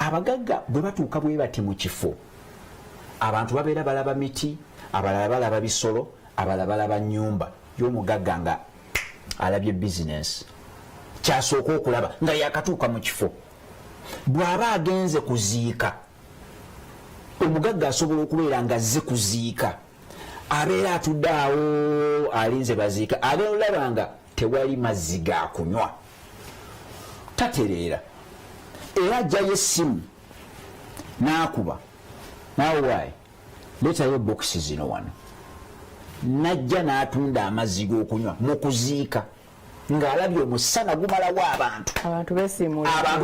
abagagga bwe batuuka bwe bati mu kifo abantu babeera balaba miti, abalala balaba bisolo, abalala balaba nnyumba y'omugagga nga alabye bizinesi. Kyasooka okulaba nga yakatuuka mu kifo. Bw'aba agenze kuziika, omugagga asobola okubeera nga azze kuziika, abeera atudde awo alinze baziika, agenda olaba nga tewali mazzi ga kunywa, tatereera. Era ajjayo essimu n'akuba, naawe waayi leetayo bokisi zino wano, najja n'atunda amazzi g'okunywa mu kuziika ng'alabye omusana gumalawo abantu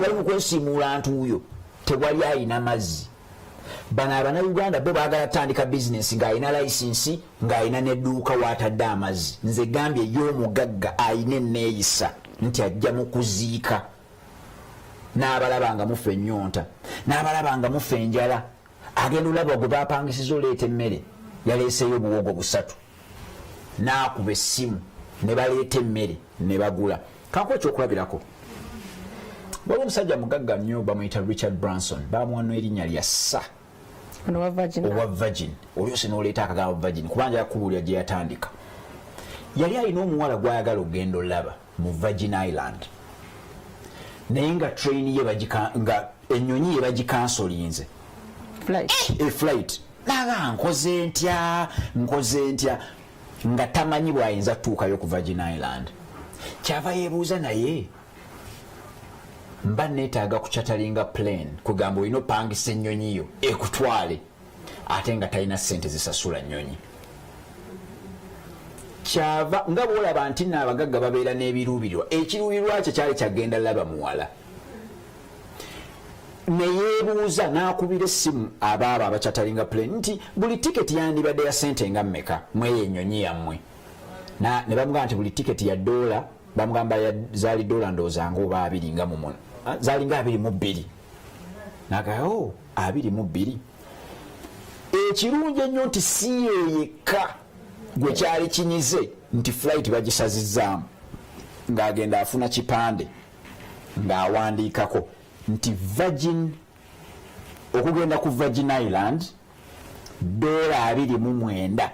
bali mu kwesiimuula ntuuyo, tewali ayina mazzi. Bano Abannayuganda bo baagala tandika bizinesi ng'ayina layisinsi, ng'ayina n'edduuka w'atadde amazzi. Nze gambye y'omugagga ayina enneeyisa nti ajja mu kuziika, n'abalaba nga mufa ennyonta, n'abalaba nga mufa enjala, agenda olaba gwe baapangisiza oleeta emmere, yaleeseyo obuwogo 3, n'akuba essimu ne baleeta emmere ne bagula. Kankuwa ekyokulabirako, waliwo omusajja mugagga nnyo bamuyita Richard Branson, bamuwa erinnya lya Sa owa Virgin. Olyosi n'oleeta akagambo Virgin kubanga yakubuulira gye yatandika. Yali alina omuwala gw'ayagala okugenda olaba mu Virgin Island, naye nga train ye nga ennyonyi ye bagikansolinze flight. Naga nkoze ntya nga tamanyi bw'ayinza tuukayo ku Virgin Island. Kyava yeebuuza naye mba neetaaga kukyatalinga plane kugamba olina opangisa ennyonyi yo ekutwale ate nga talina ssente zisasula nnyonyi. Kyava nga bw'olaba nti n'abagagga babeera n'ebiruubirirwa, ekiruubirirwa kye kyali kyagenda laba muwala. Neyeebuuza n'akubira essimu abaabo abakyatalinga plane nti buli tiketi yandibadde ya ssente nga mmeka mweyo ennyonyi yammwe. Ne bamugamba nti buli tiketi ya $, bamugamba zaali $, ndowooza nga oba 2 nga mu zaali nga 22. Nagao 22. Ekirungi ennyo nti si yekka gwe kyali kinyize nti flight bagisazizzaamu, ng'agenda afuna kipande ng'awandiikako nti Virgin, okugenda ku Virgin Island $29.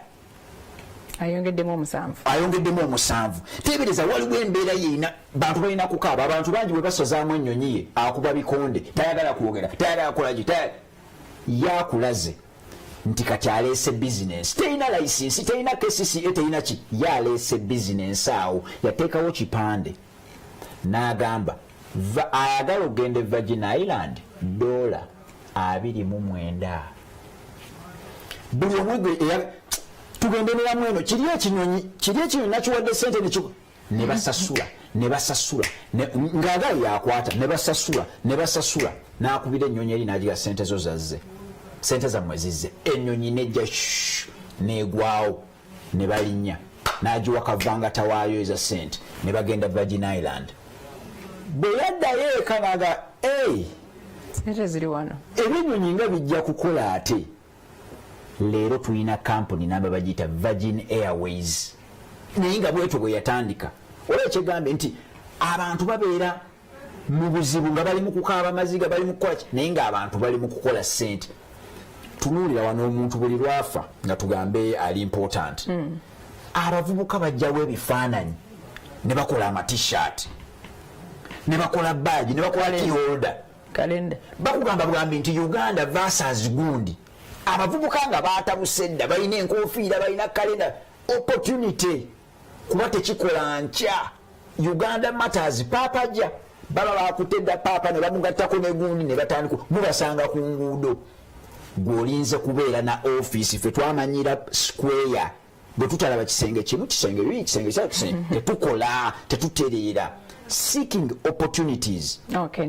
ayongeddemu 7. Tebereza waliwo embeera yina bantu balina kukaaba, abantu bangi bwe basozaamu ennyonyi ye akuba bikonde, tayagala kwogera, tayagala kolagi, yakulaze nti kati aleese bizinesi, terina layisinsi, terina KCCA, terina ki, yaleese bizinesi awo, yateekawo kipande n'agamba ayagala okugenda Virgin Island $29. Buli omwe tugende neramu eno kiri ekinyonyi nakiwadde ssente ne basasula ng'agala yakwata ne basasula n'akubira ennyonyi eri n'agiga ssente zo zazze, ssente zammwe zizze. Ennyonyi nejja n'egwawo ne balinnya, n'agiwa kavangata waayo eza ssente ne bagenda Virgin Island. Bwe yaddayo eka n'aga ssente ziri wano, ebyennyonyi nga bijja kukola ate. Leero tulina kampuni namba bagiyita Virgin Airways, naye nga bwetyo bwe yatandika. Olwo kyegambye nti abantu babeera mu buzibu nga bali mu kukaaba maziga, bali mu kukola ki, naye ng'abantu bali mu kukola ssente. Tunuulira wano omuntu buli lwafa nga tugambe ali important. Abavubuka bajjawo ebifaananyi ne bakola amatishaati, ne bakola badge, ne bakola key holder, bakugamba bugambi nti Uganda versus gundi. Abavubuka nga baatabuse dda, balina enkofiira, balina kalenda, opportunity kuba tekikola nkya. Uganda matters, paapa ajja baba baakutedda paapa ne bamugattako ne gundi ne batandika mubasanga ku nguudo. Gw'olinze kubeera na office, ffe twamanyira square, bwe tutalaba kisenge kimu, kisenge bibiri, kisenge kisatu, tetukola, tetutereera. Seeking opportunities. Okay,